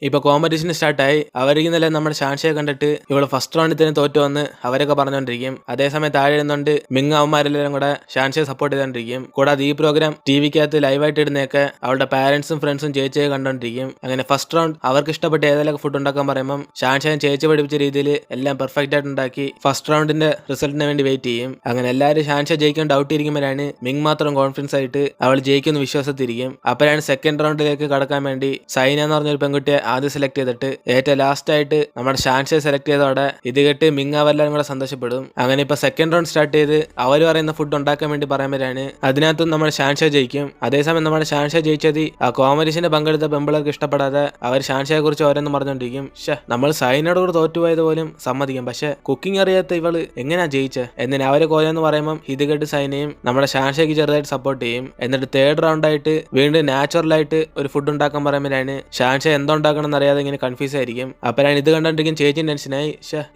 ഇപ്പൊ കോമ്പറ്റീഷൻ സ്റ്റാർട്ടായി. അവരിന്നലെ നമ്മുടെ ഷാൻഷയെ കണ്ടിട്ട് ഇവള് ഫസ്റ്റ് റൗണ്ടിൽ തന്നെ തോറ്റു വന്ന് അവരൊക്കെ പറഞ്ഞുകൊണ്ടിരിക്കും. അതേസമയം താഴെ ഇരുന്നുകൊണ്ട് മിങ് അവന്മാരെല്ലാവരും കൂടെ ഷാൻഷയെ സപ്പോർട്ട് ചെയ്തോണ്ടിരിക്കും. കൂടാതെ ഈ പ്രോഗ്രാം ടിവിക്കകത്ത് ലൈവായിട്ട് ഇടുന്നതൊക്കെ അവളുടെ പാരന്റ്സും ഫ്രണ്ട്സും ചേച്ചിയെ കണ്ടോണ്ടിരിക്കും. അങ്ങനെ ഫസ്റ്റ് റൗണ്ട് അവർക്ക് ഇഷ്ടപ്പെട്ട ഏതെങ്കിലും ഫുഡ് ഉണ്ടാക്കാൻ പറയുമ്പോൾ ഷാൻഷയെ ചേച്ചി പഠിപ്പിച്ച രീതിയിൽ എല്ലാം പെർഫെക്റ്റ് ആയിട്ട് ഉണ്ടാക്കി ഫസ്റ്റ് റൗണ്ടിന്റെ റിസൾട്ടിന് വേണ്ടി വെയിറ്റ് ചെയ്യും. അങ്ങനെ എല്ലാവരും ഷാൻഷ ജയിക്കാൻ ഡൗട്ട് ഇരിക്കുമ്പോഴാണ് മിങ് മാത്രം കോൺഫിഡൻസ് ആയിട്ട് അവൾ ജയിക്കുന്ന വിശ്വാസത്തിരിക്കും. അപ്പോഴാണ് സെക്കൻഡ് റൗണ്ടിലേക്ക് കടക്കാൻ വേണ്ടി സൈന എന്ന് പറഞ്ഞൊരു പെൺകുട്ടിയെ ആദ്യം സെലക്ട് ചെയ്തിട്ട് ഏറ്റവും ലാസ്റ്റ് ആയിട്ട് നമ്മുടെ ഷാൻഷയെ സെലക്ട് ചെയ്തതോടെ ഇത് കേട്ട് മിങ് അവരെല്ലാവരും കൂടെ സന്തോഷപ്പെടും. അങ്ങനെ ഇപ്പൊ സെക്കൻഡ് റൗണ്ട് സ്റ്റാർട്ട് ചെയ്ത് അവർ പറയുന്ന ഫുഡ് ഉണ്ടാക്കാൻ വേണ്ടി പറയുമ്പോഴാണ് അതിനകത്തും നമ്മുടെ ഷാൻഷ ജയിക്കും. അതേസമയം നമ്മുടെ ഷാൻഷ ജയിച്ചത് ആ കോമ്പറ്റീഷന് പങ്കെടുത്ത പെമ്പിളർക്ക് ഇഷ്ടപ്പെടാതെ അവർ ഷാൻഷയെ കുറിച്ച് ഓരോന്ന് പറഞ്ഞോണ്ടിരിക്കും. നമ്മൾ സൈനയോട് കൂടെ തോറ്റുപോയത് പോലും സമ്മതിക്കും, പക്ഷെ കുക്കിംഗ് അറിയാത്ത ഇവള് എങ്ങനെയാ ജയിച്ചത് എന്നിന് അവരെ കോലെന്ന് പറയുമ്പോൾ ഇത് കേട്ട് സൈനയും നമ്മുടെ ഷാൻഷയ്ക്ക് ചെറുതായിട്ട് സപ്പോർട്ട് ചെയ്യും. എന്നിട്ട് തേർഡ് റൗണ്ട് ആയിട്ട് വീണ്ടും നാച്ചുറലായിട്ട് ഒരു ഫുഡ് ഉണ്ടാക്കാൻ പറയുമ്പോഴാണ് ഷാൻഷ എന്തോ ഉണ്ടാക്കണം എന്നറിയാതെ ഇങ്ങനെ കൺഫ്യൂസ് ആയിരിക്കും. അപ്പോഴാണ് ഇത് കണ്ടിരിക്കും ചേച്ചിയും ടെൻഷനായി.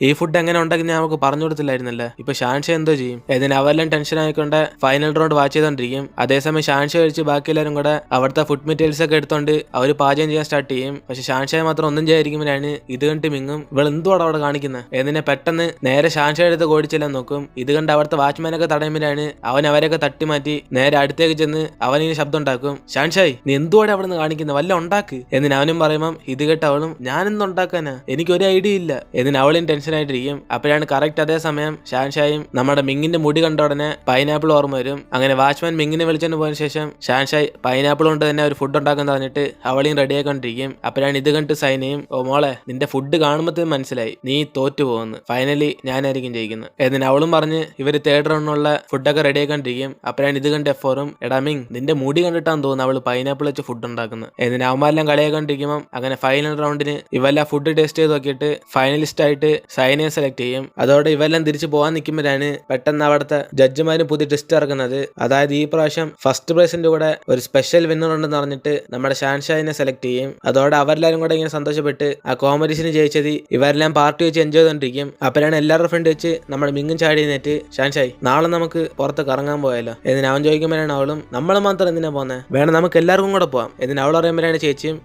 ഈ ഫുഡ് എങ്ങനെ ഉണ്ടാക്കുന്ന നമുക്ക് പറഞ്ഞു കൊടുത്തില്ലായിരുന്നല്ലേ, ഇപ്പൊ ഷാൻഷ എന്തോ ചെയ്യും എന്നിന് അവരെല്ലാം ടെൻഷൻ ആയിക്കൊണ്ട് ഫൈനൽ റൗണ്ട് വാച്ച് ചെയ്തോണ്ടിരിക്കും. അതേസമയം ഷാൻഷ കഴിച്ച് ബാക്കി എല്ലാവരും കൂടെ അവിടുത്തെ ഫുഡ് മെറ്റീരിയൽസ് ഒക്കെ എടുത്തോണ്ട് അവർ പാചകം ചെയ്യാൻ സ്റ്റാർട്ട് ചെയ്യും. പക്ഷെ ഷാൻഷയെ മാത്രം ഒന്നും ചെയ്യാതിരിക്കുമ്പോഴാണ് ഇത് കണ്ട് മിങ്ങും ഇവൾ എന്തുവാണ് അവിടെ കാണിക്കുന്നത് എന്നിനെ പെട്ടെന്ന് നേരെ ഷാൻഷ എടുത്ത് ഓടിച്ചെല്ലാൻ നോക്കും. ഇത് കണ്ട് അവിടുത്തെ വാച്ച്മാനൊക്കെ തടയുമ്പോഴാണ് അവൻ അവരെയൊക്കെ തട്ടി മാറ്റി നേരെ അടുത്തേക്ക് ചെന്ന് അവനിങ്ങനെ ശബ്ദം ഉണ്ടാക്കും. ഷാൻഷായി നീ എന്തുവാടെ അവിടെ നിന്ന് കാണിക്കുന്നത്, വല്ല ഉണ്ടാക്ക് എന്നിന് അവനും പറയുമ്പം ഇത് കേട്ട് അവളും ഞാനെന്ത് ഉണ്ടാക്കാനാ, എനിക്ക് ഒരു ഐഡിയ ഇല്ല എന്നിന് അവളും ടെൻഷൻ ആയിട്ടിരിക്കും. അപ്പോഴാണ് കറക്റ്റ് അതേ സമയം ഷാൻഷായും നമ്മുടെ മിങ്ങിന്റെ മുടി കണ്ട ഉടനെ പൈനാപ്പിൾ ഓർമ്മ വരും. അങ്ങനെ വാച്ച്മാൻ മിങ്ങിനെ വിളിച്ചോണ്ട് പോയതിനു ശേഷം ഷാൻഷായി പൈനാപ്പിൾ കൊണ്ട് തന്നെ ഒരു ഫുഡ് ഉണ്ടാക്കാൻ പറഞ്ഞിട്ട് അവളെയും റെഡി ആയിക്കൊണ്ടിരിക്കും. അപ്പോഴാണ് ഇത് കണ്ടിട്ട് സൈനയും ഓ മോളെ നിന്റെ ഫുഡ് കാണുമ്പോഴത്തേക്കും മനസ്സിലായി നീ തോറ്റു പോകുന്നു, ഫൈനലി ഞാനായിരിക്കും ജയിക്കുന്നത് എന്നിന് അവളും പറഞ്ഞ് ഇവര് തേർഡ് റൗണ്ടിനുള്ള ഫുഡൊക്കെ റെഡി ആയിക്കൊണ്ടിരിക്കും. അപ്പോഴാണ് ഇത് കണ്ട് എഫോറും എടാ മിങ് നിന്റെ മുടി കണ്ടിട്ടാന്ന് തോന്നുന്നു അവള് പൈനാപ്പിൾ വെച്ച് ഫുഡ് ഉണ്ടാക്കുന്നത് എന്നിന് അവന്മാരെല്ലാം കളിയാക്കൊണ്ടിരിക്കുമ്പോൾ അങ്ങനെ ഫൈനൽ റൗണ്ടിന് ഇവെല്ലാം ഫുഡ് ടേസ്റ്റ് ചെയ്ത് നോക്കിയിട്ട് ഫൈനലിസ്റ്റ് ആയിട്ട് സൈനയെ സെലക്ട് ചെയ്യും. അതോടെ ഇവെല്ലാം തിരിച്ചു പോകാൻ നിൽക്കുമ്പോഴാണ് പെട്ടെന്ന് അവിടുത്തെ ജഡ്ജിമാരും പുതിയ ടെസ്റ്റ് ഇറക്കുന്നത്. അതായത് ഈ പ്രാവശ്യം ഫസ്റ്റ് പ്രൈസിന്റെ കൂടെ ഒരു സ്പെഷ്യൽ വിന്നർ ഉണ്ടെന്ന് പറഞ്ഞിട്ട് നമ്മുടെ ഷാൻഷായിനെ സെലക്ട് ചെയ്യും. അതോടെ അവരെല്ലാരും കൂടെ ഇങ്ങനെ സന്തോഷപ്പെട്ട് ആ കോമ്പറ്റീഷന് ജയിച്ചത് ഇവരെല്ലാം പാർട്ടി വെച്ച് എൻജോയ് ചെയ്തോണ്ടിരിക്കും. അപ്പോഴാണ് എല്ലാവരുടെ ഫ്രണ്ട് വെച്ച് നമ്മുടെ മിങ്ങും ചാടി നേറ്റ് ഷാൻഷായി നാളെ നമുക്ക് പുറത്ത് കറങ്ങാൻ പോയാലോ എന്നിന് അവൻ ചോദിക്കുമ്പോഴാണ് അവളും നമ്മൾ മാത്രം എന്തിനാ പോകുന്നത്, വേണം നമുക്ക് എല്ലാവർക്കും കൂടെ പോവാം എന്നിന് അവൾ പറയുമ്പോഴാണ് ചേച്ചിയും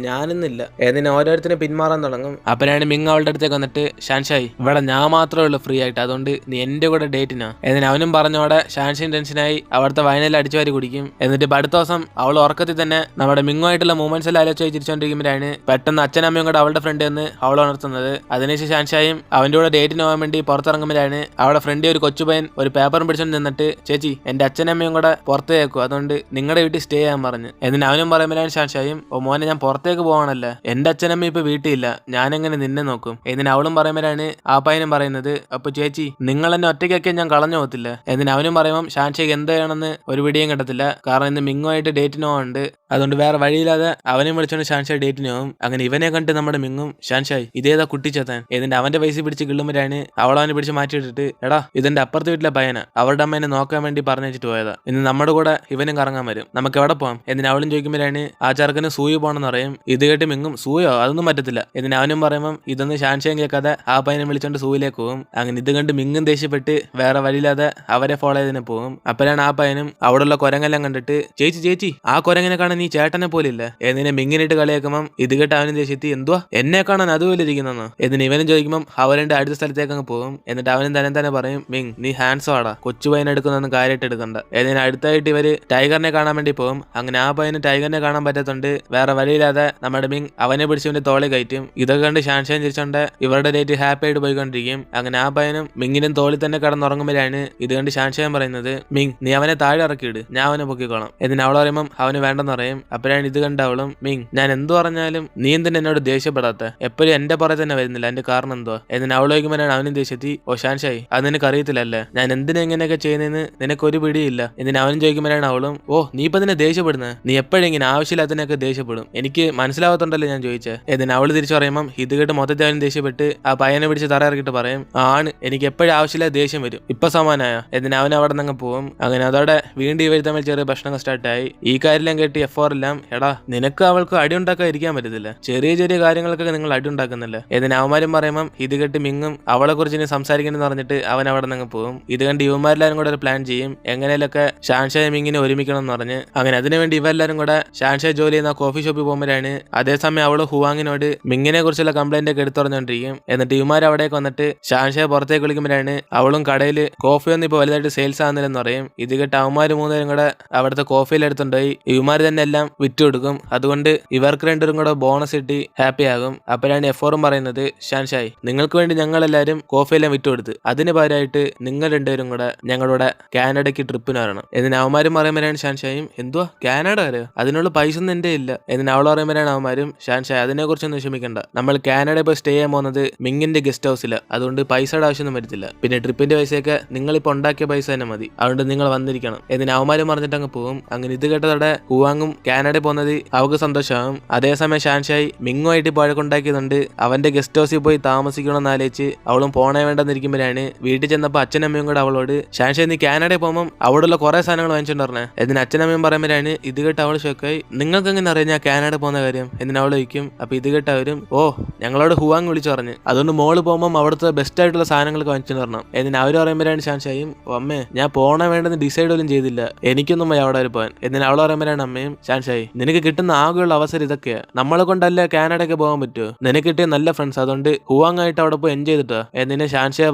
ഞാനൊന്നില്ല എന്നിന് ഓരോരുത്തരും പിന്മാറാൻ തുടങ്ങും. അപ്പോഴാണ് മിങ് അവളുടെ അടുത്തേക്ക് വന്നിട്ട് ഷാൻഷായി ഇവിടെ ഞാൻ മാത്രമേ ഉള്ളൂ ഫ്രീ ആയിട്ട്, അതുകൊണ്ട് നീ എന്റെ കൂടെ ഡേറ്റിനാ എന്നിന് അവനും പറഞ്ഞോടെ ഷാൻഷയും ടെൻഷനായി അവിടുത്തെ വയനെല്ലാം അടിച്ചുവാരി കുടിക്കും. എന്നിട്ട് അടുത്ത ദിവസം അവൾ ഉറക്കത്തിൽ തന്നെ നമ്മുടെ മിങ്ങുമായിട്ടുള്ള മൂവ്മെന്റ്സ് എല്ലാം ആലോചിച്ച് ചിരിച്ചോണ്ടിരിക്കുമ്പോഴാണ് പെട്ടെന്ന് അച്ഛനമ്മയും കൂടെ അവളുടെ ഫ്രണ്ട് എന്ന് അവൾ ഉണർത്തുന്നത്. അതിനുശേഷം ഷാൻഷായും അവന്റെ കൂടെ ഡേറ്റിന് പോകാൻ വേണ്ടി പുറത്തിറങ്ങുമ്പോഴാണ് അവളുടെ ഫ്രണ്ട് ഒരു കൊച്ചുപയ്യൻ ഒരു പേപ്പറും പിടിച്ചോണ്ട് നിന്നിട്ട് ചേച്ചി എന്റെ അച്ഛനമ്മയും കൂടെ പുറത്തേക്കും, അതുകൊണ്ട് നിങ്ങളുടെ വീട്ടിൽ സ്റ്റേ ചെയ്യാൻ പറഞ്ഞു എന്നിന് അവനും പറയുമ്പോഴാണ് ഷാൻഷായും ഓ മോനെ ഞാൻ പുറത്തേക്ക് പോവാണല്ലോ, എന്റെ അച്ഛനമ്മ ഇപ്പൊ വീട്ടിലില്ല, ഞാനെങ്ങനെ നിന്നെ നോക്കും എന്നിന് അവളും പറയുമ്പോഴാണ് ആ പയ്യനും പറയുന്നത് അപ്പൊ ചേച്ചി നിങ്ങൾ എന്നെ ഒറ്റയ്ക്കൊക്കെ ഞാൻ കളഞ്ഞു പോകത്തില്ല എന്നിന് അവനും പറയുമ്പോൾ ഷാൻഷയ്ക്ക് എന്ത് ചെയ്യണമെന്ന് ഒരു പിടിയും കിട്ടത്തില്ല. കാരണം ഇന്ന് മിങ്ങുമായിട്ട് ഡേറ്റിന് പോകാനുണ്ട്, അതുകൊണ്ട് വേറെ വഴിയില്ലാതെ അവനെ വിളിച്ചോണ്ട് ഷാൻഷായി ഡേറ്റിന് പോകും. അങ്ങനെ ഇവനെ കണ്ട് നമ്മുടെ മിങ്ങും ഷാൻഷായി ഇതേതാ കുട്ടിച്ചെത്താൻ എന്നിട്ട് അവന്റെ പൈസ പിടിച്ച് കിള്ളുമ്പോഴാണ് അവളവനെ പിടിച്ച് മാറ്റിയിട്ടിട്ട് എടാ ഇതെന്റെ അപ്പുറത്തെ വീട്ടിലെ പയ്യന, അവരുടെ അമ്മേനെ നോക്കാൻ വേണ്ടി പറഞ്ഞു വെച്ചിട്ട് പോയതാ, ഇന്ന് നമ്മുടെ കൂടെ ഇവനും കറങ്ങാൻ വരും, നമുക്ക് എവിടെ പോകാം എന്നിന് അവളും ചോദിക്കുമ്പോഴാണ് ആ ചെറുക്കന് സൂയി പോകണമെന്ന് പറയും. ഇത് കേട്ട് മിങ്ങും സൂയോ അതൊന്നും പറ്റത്തില്ല എന്നിന് അവനും പറയുമ്പോൾ ഇതൊന്ന് ഷാൻഷയും കേൾക്കാതെ ആ പയ്യനെ വിളിച്ചോണ്ട് സൂയിലേക്ക് പോകും. അങ്ങനെ ഇത് കണ്ട് മിങ്ങും ദേഷ്യപ്പെട്ട് വേറെ വഴിയില്ലാതെ അവരെ ഫോളോ ചെയ്തതിനെ പോകും. അപ്പോഴാണ് ആ പയ്യനും അവിടെയുള്ള കുരങ്ങെല്ലാം കണ്ടിട്ട് ചേച്ചി ചേച്ചി ആ കുരങ്ങനെ കാണാൻ നീ ചേട്ടനെ പോലില്ല എന്നിനെ മിങ്ങിനിട്ട് കളിയാക്കുമ്പം ഇത് കേട്ട് അവനും ദേഷ്യത്തി എന്തുവാ എന്നെ കാണാൻ അതുപോലെ ഇരിക്കുന്നോ എന്നിന് ഇവനും ചോദിക്കുമ്പോൾ അവരുടെ അടുത്ത സ്ഥലത്തേക്ക് അങ്ങ് പോകും. എന്നിട്ട് അവനും തന്നെ പറയും മിങ് നീ ഹാൻഡ്സോ ആടാ, കൊച്ചു പയ്യനെ എടുക്കുന്നൊന്നും കാര്യമായിട്ട് എടുക്കണ്ട എന്നിന് അടുത്തായിട്ട് ഇവര് ടൈഗറിനെ കാണാൻ വേണ്ടി പോകും. അങ്ങനെ ആ പയ്യന് ടൈഗറിനെ കാണാൻ പറ്റത്തുണ്ട്, വേറെ വഴിയില്ലാതെ നമ്മുടെ മിങ് അവനെ പിടിച്ചവന്റെ തോളി കയറ്റും. ഇതൊക്കെ കണ്ട് ഷാൻഷാൻ ചിരിച്ചോണ്ട് ഇവരുടെ ഡേറ്റ് ഹാപ്പി ആയിട്ട് പോയിക്കൊണ്ടിരിക്കും. അങ്ങനെ ആ പയ്യനും മിങ്ങിനും തോളിൽ തന്നെ കിടന്നുറങ്ങുമ്പോഴാണ് ഇത് കണ്ട് ഷാൻഷാൻ പറയുന്നത് മിങ് നീ അവനെ താഴെ ഇറക്കിയിട്, ഞാൻ അവനെ പൊക്കിക്കോളാം എന്നിന് അവൾ പറയുമ്പോൾ അവന് വേണ്ടെന്ന് പറയും. അപ്പോഴാണ് ഇത് കണ്ട അവളും മിങ് ഞാൻ എന്തു പറഞ്ഞാലും നീ എന്തിനാ എന്നോട് ദേഷ്യപ്പെടാത്ത, എപ്പോഴും എന്റെ പുറകെ തന്നെ വരുന്നില്ല, എന്റെ കാരണം എന്തുവാ എന്നിന് അവൾ ചോദിക്കുമ്പോഴാണ് അവനും ദേഷ്യത്തി ഓ ഷാൻഷായി അത് നിനക്ക് അറിയത്തില്ലല്ലേ, ഞാൻ എന്തിനാ ഇങ്ങനെയൊക്കെ ചെയ്യുന്നതെന്ന് നിനക്കൊരു പിടിയില്ല എന്നിന് അവനും ചോദിക്കുമ്പോഴാണ് അവളും ഓ നീ ഇപ്പൊ നിന്നെ ദേഷ്യപ്പെടുന്നത്, നീ എപ്പോഴും ഇങ്ങനെ ആവശ്യമില്ലാത്തതിനൊക്കെ ദേഷ്യപ്പെടും, എനിക്ക് മനസ്സിലാവത്തുണ്ടല്ലോ ഞാൻ ചോദിച്ചത് എന്നിന് അവൾ തിരിച്ചു പറയുമ്പോൾ ഇത് കേട്ട് മൊത്തത്തിൽ അവനും ദേഷ്യപ്പെട്ട് ആ പയ്യനെ പിടിച്ച് തറ ഇറക്കിട്ട് പറയും ആണ് എനിക്ക് എപ്പോഴും ആവശ്യമില്ലാതെ ദേഷ്യം വരും, ഇപ്പൊ സമാനായ എന്നിന് അവൻ അവിടെ നിന്ന് പോകും. അങ്ങനെ അതോടെ വീണ്ടും ഇവർ തമ്മിൽ ചെറിയ പ്രശ്നങ്ങൾ സ്റ്റാർട്ടായി. ഈ കാര്യമെല്ലാം കേട്ട് F4 എല്ലാം എടാ നിനക്ക് അവൾക്ക് അടി ഉണ്ടാക്കാൻ ഇരിക്കാൻ പറ്റത്തില്ല, ചെറിയ ചെറിയ കാര്യങ്ങൾക്കൊക്കെ നിങ്ങൾ അടി ഉണ്ടാക്കുന്നില്ല എന്നിന് അവന്മാരും പറയുമ്പം ഇത് കേട്ട് മിങ്ങും അവളെ കുറിച്ച് ഇനി സംസാരിക്കണമെന്ന് പറഞ്ഞിട്ട് അവൻ അവിടെ നിന്ന് പോകും. ഇത് കണ്ട് ഇവന്മാരെല്ലാരും കൂടെ ഒരു പ്ലാൻ ചെയ്യും, എങ്ങനെയൊക്കെ ഷാൻഷായ മിങ്ങിനെ ഒരുമിക്കണം എന്ന് പറഞ്ഞ്. അങ്ങനെ അതിനുവേണ്ടി ഇവരെല്ലാരും കൂടെ ഷാൻഷായ ജോലി ചെയ്യുന്ന കോഫി ഷോപ്പിൽ പോകുമ്പോഴാണ് അതേ സമയം അവള് ഹുവാങ്ങിനോട് മിങ്ങിനെ കുറിച്ചുള്ള കംപ്ലൈന്റ് ഒക്കെ എടുത്തു പറഞ്ഞോണ്ടിരിക്കും. എന്നിട്ട് ഇവന്മാർ അവിടേക്ക് വന്നിട്ട് ഷാൻഷയെ പുറത്തേക്ക് വിളിക്കുമ്പോഴാണ് അവളും കടയിൽ കോഫി ഒന്നും ഇപ്പൊ വലുതായിട്ട് സെയിൽസ് ആകുന്നില്ലെന്ന് പറയും. ഇത് കേട്ട് അവന്മാര് മൂന്നുപേരും കൂടെ അവിടുത്തെ കോഫിയിൽ എടുത്തുകൊണ്ടുപോയി ഇവന്മാർ തന്നെ എല്ലാം വിറ്റ് കൊടുക്കും. അതുകൊണ്ട് ഇവർക്ക് രണ്ടുപേരും കൂടെ ബോണസ് കിട്ടി ഹാപ്പി ആകും. അപ്പോഴാണ് എഫോറും പറയുന്നത്, ഷാൻഷായ് നിങ്ങൾക്ക് വേണ്ടി ഞങ്ങൾ എല്ലാവരും കോഫിയെല്ലാം വിറ്റ് കൊടുത്ത് അതിന് പകരമായിട്ട് നിങ്ങൾ രണ്ടുപേരും കൂടെ ഞങ്ങളുടെ കാനഡയ്ക്ക് ട്രിപ്പിന് വരണം. എന്നിട്ട് അവന്മാരും പറയുമ്പോഴാണ് ഷാൻഷായും എന്തുവാ കാനഡ വരെ അതിനുള്ള പൈസ ഒന്നും എന്റെ ഇല്ല. എന്നിട്ട് അവൾ പറയുമ്പോഴാണ് അവന്മാരും ഷാൻഷായ് അതിനെ കുറിച്ചൊന്നും വിഷമിക്കണ്ട, നമ്മൾ കാനഡ പോയി സ്റ്റേ ചെയ്യാൻ പോകുന്നത് മിങ്ങിന്റെ ഗസ്റ്റ് ഹൗസില്, അതുകൊണ്ട് പൈസയുടെ ആവശ്യമൊന്നും വരത്തില്ല. പിന്നെ ട്രിപ്പിന്റെ പൈസയൊക്കെ നിങ്ങളിപ്പോ ഉണ്ടാക്കിയ പൈസ തന്നെ മതി, അതുകൊണ്ട് നിങ്ങൾ വന്നിരിക്കണം. എന്നിട്ട് അവന്മാരും പറഞ്ഞിട്ട് അങ്ങ് പോകും. അങ്ങനെ ഇത് കേട്ടതോടെ ഹുവാങ്ങും കാനഡയിൽ പോകുന്നത് അവർക്ക് സന്തോഷമാകും. അതേസമയം ഷാൻഷായ് മിങ്ങുമായിട്ട് പഴക്കുണ്ടാക്കിയതുകൊണ്ട് അവന്റെ ഗസ്റ്റ് ഹൗസിൽ പോയി താമസിക്കണമെന്ന് ആലോചിച്ച് അവളും പോണേ വേണ്ടെന്നിരിക്കുമ്പോഴാണ് വീട്ടിൽ ചെന്നപ്പോൾ അച്ഛനമ്മയും കൂടെ അവളോട് ഷാൻഷായ് നീ കാനഡയിൽ പോകുമ്പോൾ അവിടെയുള്ള കുറെ സാധനങ്ങൾ വാങ്ങിച്ചിട്ടുണ്ടായിരുന്നേ. എന്നിട്ട് അച്ഛനമ്മയും പറയുമ്പോഴാണ് ഇത് കേട്ട് അവൾ ഷോക്കായി നിങ്ങൾക്ക് എങ്ങനെ അറിയാം ഞാൻ കാനഡ പോകുന്ന കാര്യം എന്നിട്ട് അവൾ ചോദിക്കും. അപ്പൊ ഇത് കേട്ട് അവരും ഓ ഞങ്ങളോട് ഹുവാങ് വിളിച്ചു പറഞ്ഞു, അതുകൊണ്ട് മോള് പോകുമ്പോൾ അവിടുത്തെ ബെസ്റ്റ് ആയിട്ടുള്ള സാധനങ്ങൾക്ക് വാങ്ങിച്ചു തരണം. എന്നിട്ട് അവർ പറയുമ്പോഴാണ് ഷാൻഷായും ഓ അമ്മേ ഞാൻ പോണേ വേണ്ടെന്ന് ഡിസൈഡ് പോലും ചെയ്തില്ല, എനിക്കൊന്നും പോയി അവിടെ വരെ പോകാൻ. എന്നിട്ട് അവൾ പറയുമ്പോഴാണ് അമ്മയും ഷാൻഷായി നിനക്ക് കിട്ടുന്ന ആകെയുള്ള അവസരം ഇതൊക്കെയാ, നമ്മളെ കൊണ്ടല്ലേ കാനഡയ്ക്ക് പോകാൻ പറ്റുമോ, നിനക്ക് കിട്ടിയ നല്ല ഫ്രണ്ട്സ്, അതുകൊണ്ട് ഹുവാങ് ആയിട്ട് അവിടെ പോയി എൻജോയ് ചെയ്തിട്ടോ എന്നിനെ ഷാൻഷായ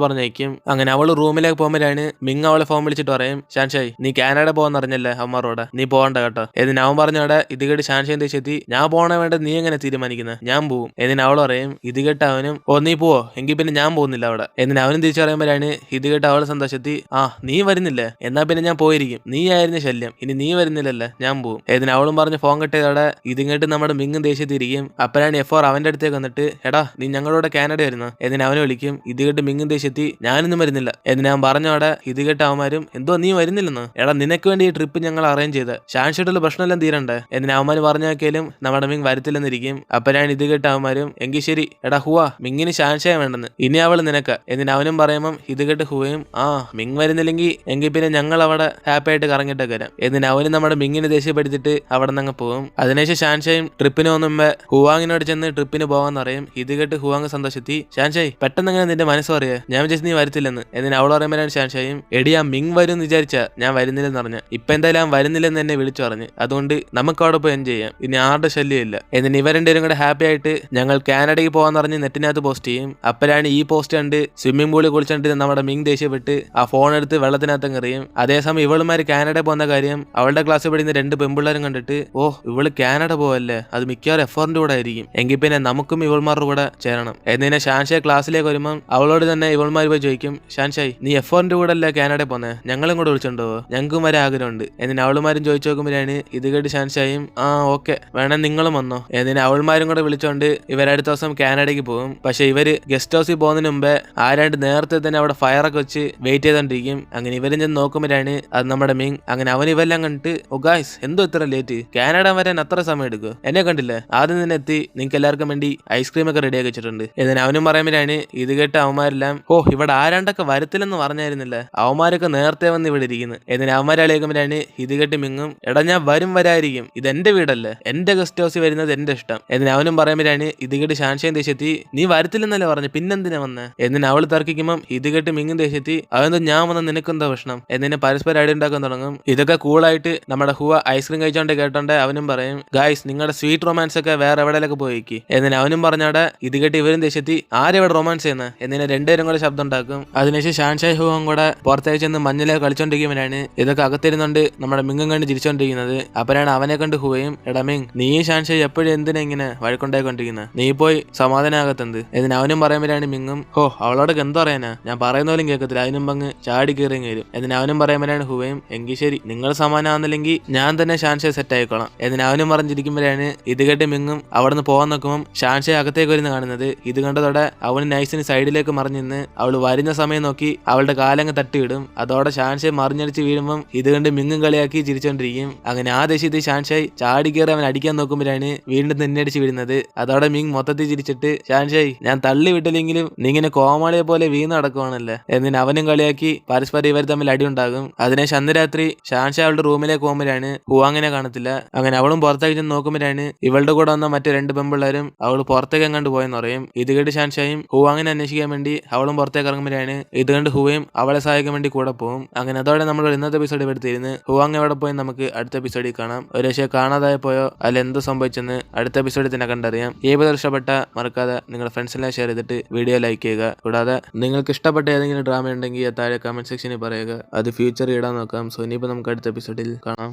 പറഞ്ഞേക്കും. അങ്ങനെ അവൾ റൂമിലേക്ക് പോകുമ്പോഴാണ് മിങ് അവളെ ഫോൺ വിളിച്ചിട്ട് പറയും ഷാൻഷായി നീ കാനഡ പോകാൻ അറിഞ്ഞല്ലേ അമ്മമാരോടെ, നീ പോകണ്ട കേട്ടോ. എന്നിട്ട് അവൻ പറഞ്ഞവിടെ ഇത് കേട്ട് ഷാൻഷായി ദേശെത്തി ഞാൻ പോകണേ വേണ്ട നീ എങ്ങനെ തീരുമാനിക്കുന്നത്, ഞാൻ പോവും. എന്നിട്ട് അവൾ പറയും ഇത് കേട്ട് അവനും ഓ നീ പോവോ എങ്കിൽ പിന്നെ ഞാൻ പോകുന്നില്ല അവിടെ. എന്നിട്ട് അവനും തിരിച്ചു പറയുമ്പോഴാണ് ഇത് കേട്ട് അവൾ സന്തോഷത്തി ആ നീ വരുന്നില്ലേ എന്നാ പിന്നെ ഞാൻ പോയിരിക്കും, നീ ആയിരുന്നു ശല്യം, ഇനി നീ വരുന്നില്ലല്ലേ ഞാൻ പോവും. എന്നിട്ട് അവളും പറഞ്ഞ് ഫോൺ കെട്ടിയതോടെ ഇതിങ്ങോട്ട് നമ്മുടെ മിങ്ങും ദേഷ്യത്തിരിക്കും. അപ്പോഴാണ് എഫോർ അവന്റെ അടുത്തേക്ക് വന്നിട്ട് എടാ നീ ഞങ്ങളോട് കാനഡ വരുന്നു. എന്നിട്ട് അവനെ വിളിക്കും. ഇത് കേട്ട് മിങ്ങും ദേഷ്യത്തി ഞാനൊന്നും വരുന്നില്ല. എന്നിട്ട് ഞാൻ പറഞ്ഞോടെ ഇത് കേട്ട് അവന്മാരും എന്തോ നീ വരുന്നില്ലെന്ന്, എടാ നിനക്ക് വേണ്ടി ഈ ട്രിപ്പ് ഞങ്ങൾ അറേഞ്ച് ചെയ്ത് ഷാൻഷീട്ടുള്ള പ്രശ്നമെല്ലാം തീരണ്ടേ. എന്നിട്ട് അവന്മാര് പറഞ്ഞു നോക്കിയാലും നമ്മുടെ മിങ് വരത്തില്ലെന്നിരിക്കും. അപ്പോഴാണ് ഇത് കേട്ട് അവന്മാരും എങ്കിൽ ശരി എടാ ഹുവാ മിങ്ങിന് ഷാൻഷായ വേണ്ടെന്ന്, ഇനി അവള് നിനക്ക്. എന്നിട്ട് അവനും പറയുമ്പം ഇത് കേട്ട് ഹുവയും ആ മിങ് വരുന്നില്ലെങ്കിൽ എങ്കിൽ പിന്നെ ഞങ്ങൾ അവിടെ ഹാപ്പി ആയിട്ട് കറങ്ങിട്ടൊക്കെ വരാം. എന്നിട്ട് അവനും നമ്മുടെ മിങ്ങിനെ ദേഷ്യപ്പെടുത്തിട്ട് അവിടെ നിന്ന് അങ്ങ് പോകും. അതിനുശേഷം ഷാൻഷായും ട്രിപ്പിന് പോകുമ്പോ ഹുവാങ്ങിനോട് ചെന്ന് ട്രിപ്പിന് പോകാന്ന് പറയും. ഇത് കേട്ട് ഹുവാങ് സന്തോഷത്തി ഷാൻഷായ് പെട്ടെന്ന് എങ്ങനെ നിന്റെ മനസ്സ് പറയാ, ഞാൻ വിചാരിച്ചു നീ വരത്തില്ലെന്ന്. എന്നിട്ട് അവൾ പറയുമ്പോഴാണ് ഷാൻഷായും എടി ആ മിങ് വരും എന്ന് വിചാരിച്ചാ ഞാൻ വരുന്നില്ലെന്ന് പറഞ്ഞ, ഇപ്പൊ എന്തായാലും വരുന്നില്ലെന്ന് എന്നെ വിളിച്ചു പറഞ്ഞു, അതുകൊണ്ട് നമുക്ക് അവിടെ പോയി എൻജോയ് ചെയ്യാം, ഇനി ആരുടെ ശല്യം ഇല്ല. എന്നിട്ട് ഇവർ രണ്ടുപേരും കൂടെ ഹാപ്പി ആയിട്ട് ഞങ്ങൾ കാനഡയ്ക്ക് പോകാന്ന് പറഞ്ഞ് നെറ്റിനകത്ത് പോസ്റ്റ് ചെയ്യും. അപ്പോഴാണ് ഈ പോസ്റ്റ് കണ്ട് സ്വിമ്മിംഗ് പൂളിൽ കുളിച്ചിട്ട് നമ്മുടെ മിങ് ദേഷ്യപ്പെട്ട് ആ ഫോൺ എടുത്ത് വെള്ളത്തിനകത്ത് എറിയും. അതേസമയം ഇവളുമാര് കാനഡ പോകുന്ന കാര്യം അവളുടെ ക്ലാസ്സിൽ പഠിക്കുന്ന രണ്ട് പെൺപിള്ളേരും കണ്ടിട്ട് ഓ ഇവള് കാനഡ പോവല്ലേ, അത് മിക്കവാറും എഫോറിന്റെ കൂടെ ആയിരിക്കും, എങ്കിൽ പിന്നെ നമുക്കും ഇവൾമാരുടെ കൂടെ ചേരണം. എന്നിനെ ഷാൻഷായ് ക്ലാസ്സിലേക്ക് വരുമ്പോൾ അവളോട് തന്നെ ഇവൾമാർ പോയി ചോദിക്കും ഷാൻഷായ് നീ എഫോറിന്റെ കൂടെ അല്ലേ കാനഡ പോന്നെ, ഞങ്ങളും കൂടെ വിളിച്ചോണ്ടോ, ഞങ്ങൾക്കും വരെ ആഗ്രഹമുണ്ട്. എന്നിട്ട് അവളുമാരും ചോദിച്ചു നോക്കുമ്പോഴാണ് ഇത് കേട്ട് ഷാൻഷായും ആ ഓക്കെ വേണം നിങ്ങളും വന്നോ. എന്നിട്ട് അവൾമാരും കൂടെ വിളിച്ചോണ്ട് ഇവരടുത്ത ദിവസം കാനഡയ്ക്ക് പോകും. പക്ഷെ ഇവര് ഗസ്റ്റ് ഹൗസിൽ പോകുന്നതിന് മുമ്പേ ആരാണ്ട് നേരത്തെ തന്നെ അവിടെ ഫയറൊക്കെ വെച്ച് വെയിറ്റ് ചെയ്തോണ്ടിരിക്കും. അങ്ങനെ ഇവരും ചെന്ന് നോക്കുമ്പോഴാണ് അത് നമ്മുടെ മിങ്. അങ്ങനെ അവൻ ഇവെല്ലാം കണ്ടിട്ട് ഓ ഗായ്സ് എന്തോ ഇത്ര ലേറ്റ്, കാനഡ വരാൻ അത്ര സമയം എടുക്കും, എന്നെ കണ്ടില്ലേ ആദ്യം തന്നെ എത്തി, നിങ്ങൾക്ക് എല്ലാവർക്കും വേണ്ടി ഐസ്ക്രീം ഒക്കെ റെഡിയാക്കി വെച്ചിട്ടുണ്ട്. എന്നിട്ട് അവനും പറയുമ്പോഴാണ് ഇത് കേട്ട അവന്മാരെല്ലാം ഓ ഇവിടെ ആരാണ്ടൊക്കെ വരത്തില്ലെന്ന് പറഞ്ഞായിരുന്നില്ല, അവന്മാരൊക്കെ നേരത്തെ വന്ന് ഇവിടെ ഇരിക്കുന്നു. എന്നിട്ട് അവന്മാരെ അളിയിക്കുമ്പോഴാണ് ഇത് കേട്ട് മിങ്ങും എടാ ഞാൻ വരായിരിക്കും, ഇത് എന്റെ വീടല്ലേ, എന്റെ ഗസ്റ്റ് ഹൗസിൽ വരുന്നത് എന്റെ ഇഷ്ടം. എന്നിട്ട് അവനും പറയുമ്പോഴാണ് ഇത് കേട്ട് ഷാൻഷായും ദേഷ്യത്തി നീ വരത്തില്ലെന്നല്ലേ പറഞ്ഞു പിന്നെന്തിനാ വന്ന്. എന്നിട്ട് അവൾ തർക്കിക്കുമ്പോൾ ഇത് കേട്ട് മിങ്ങും ദേഷ്യത്തി അതെന്തോ ഞാൻ വന്ന നിനക്കെന്താ പ്രശ്നം. എന്നിട്ട് പരസ്പരം അടി ഉണ്ടാക്കാൻ തുടങ്ങും. ഇതൊക്കെ കൂളായിട്ട് നമ്മുടെ ഹുവ ഐസ്ക്രീം കഴിച്ചോണ്ട് കേട്ടോണ്ട് അവനും പറയും ഗായ്സ് നിങ്ങളുടെ സ്വീറ്റ് റൊമാൻസ് ഒക്കെ വേറെ എവിടെയൊക്കെ പോയിക്ക്. എന്നിട്ട് അവനും പറഞ്ഞവിടെ ഇത് കേട്ട് ഇവരും ദേഷ്യത്തി ആരെവിടെ റൊമാൻസ് ചെയ്യുന്നത്. എന്നിട്ട് രണ്ടുപേരും കൂടെ ശബ്ദം ഉണ്ടാക്കും. അതിനുശേഷം ഷാൻഷായ് ഹുവും കൂടെ പുറത്തേക്ക് ചെന്ന് മഞ്ഞിലേക്ക് കളിച്ചോണ്ടിരിക്കുമ്പോഴാണ് ഇതൊക്കെ അകത്തിരുന്നുണ്ട് നമ്മുടെ മിങ്ങും കണ്ട് ചിരിച്ചോണ്ടിരിക്കുന്നത്. അപ്പോഴാണ് അവനെ കണ്ട് ഹുവയും എടാ മിങ് നീ ഷാൻഷായ് എപ്പോഴും എന്തിനാ ഇങ്ങനെ വഴക്കുണ്ടായിക്കൊണ്ടിരിക്കുന്നത്, നീ പോയി സമാധാനാകത്തെന്ത്. എന്നിട്ട് അവനും പറയുമ്പോഴാണ് മിങ്ങും ഹോ അവളോടൊക്കെ എന്തോ പറയാനാ, ഞാൻ പറയുന്ന പോലും കേൾക്കത്തില്ല, അതിനും പങ്ക് ചാടി കയറി വരും. എന്നിട്ട് അവനും പറയുമ്പോഴാണ് ഹുവയും എങ്കിൽ ശരി നിങ്ങൾ സമാനാകുന്നില്ലെങ്കിൽ ഞാൻ തന്നെ ഷാൻഷായ് സെറ്റ് ആയിക്കോളാം. എന്നിട്ട് അവനും പറഞ്ഞിരിക്കുമ്പോഴാണ് ഇത് കേട്ട് മിങ്ങും അവിടെ നിന്ന് പോകാൻ നോക്കുമ്പോൾ ഷാൻഷായ് അകത്തേക്ക് വരുന്ന കാണുന്നത്. ഇത് കണ്ടതോടെ അവന് നൈസിന് സൈഡിലേക്ക് മറിഞ്ഞിന്ന് അവൾ വരുന്ന സമയം നോക്കി അവളുടെ കാലങ്ങ് തട്ടിയിടും. അതോടെ ഷാൻഷായ് മറിഞ്ഞടിച്ച് വീഴുമ്പം ഇത് കണ്ട് മിങ്ങും കളിയാക്കി ചിരിച്ചോണ്ടിരിക്കും. അങ്ങനെ ആ ദേശത്ത് ഷാൻഷായ് ചാടി കയറി അവൻ അടിക്കാൻ നോക്കുമ്പോഴാണ് വീണ്ടും നിന്നടിച്ച് വീഴുന്നത്. അതോടെ മിങ് മൊത്തത്തിൽ ചിരിച്ചിട്ട് ഷാൻഷായ് ഞാൻ തള്ളി വിട്ടില്ലെങ്കിലും നീ ഇങ്ങനെ കോമാളിയെ പോലെ വീണ് നടക്കുവാണല്ലേ. എന്നിട്ട് അവനും കളിയാക്കി പരസ്പരം ഇവർ തമ്മിൽ അടി ഉണ്ടാകും. അതിനുശേഷം അന്ന് രാത്രി ഷാൻഷായ് അവളുടെ റൂമിലേക്ക് പോകുമ്പോഴാണ് ഹുവാങ്ങിനെ കാണത്തില്ല. അങ്ങനെ അവളും പുറത്തേക്ക് ചെന്ന് നോക്കുമ്പോഴാണ് ഇവളുടെ കൂടെ വന്ന മറ്റു രണ്ട് പെൺപിള്ളേരും അവൾ പുറത്തേക്ക് എങ്ങാണ്ട് പോയെന്ന് പറയും. ഇത് കേട്ട് ഷാൻഷായും ഹുവാങ്ങിനെ അന്വേഷിക്കാൻ വേണ്ടി അവളും പുറത്തേക്ക് ഇറങ്ങുമ്പോഴാണ് ഇത് കണ്ട് ഹുവയും അവളെ സഹായിക്കാൻ വേണ്ടി കൂടെ പോകും. അങ്ങനെ അതോടെ നമ്മൾ ഇന്നത്തെ എപ്പിസോഡ് ഇവിടെ തീരുന്നു. ഹുവാങ് എവിടെ പോയി നമുക്ക് അടുത്ത എപ്പിസോഡിൽ കാണാം. ഒരു പക്ഷേ കാണാതായി പോയോ അല്ല എന്തോ സംഭവിച്ചെന്ന് അടുത്ത എപ്പിസോഡിൽ തന്നെ കണ്ടറിയാം. ഈ എപ്പിസോഡ് ഇഷ്ടപ്പെട്ട മറക്കാതെ നിങ്ങളുടെ ഫ്രണ്ട്സിനെ ഷെയർ ചെയ്തിട്ട് വീഡിയോ ലൈക്ക് ചെയ്യുക. കൂടാതെ നിങ്ങൾക്ക് ഇഷ്ടപ്പെട്ട ഏതെങ്കിലും ഡ്രാമ ഉണ്ടെങ്കിൽ താഴെ കമന്റ് സെക്ഷനിൽ പറയുക. അത് ഫ്യൂച്ചറിൽ ഇടാൻ നോക്കാം. സോ ഇനിയിപ്പോൾ നമുക്ക് അടുത്ത എപ്പിസോഡിൽ കാണാം.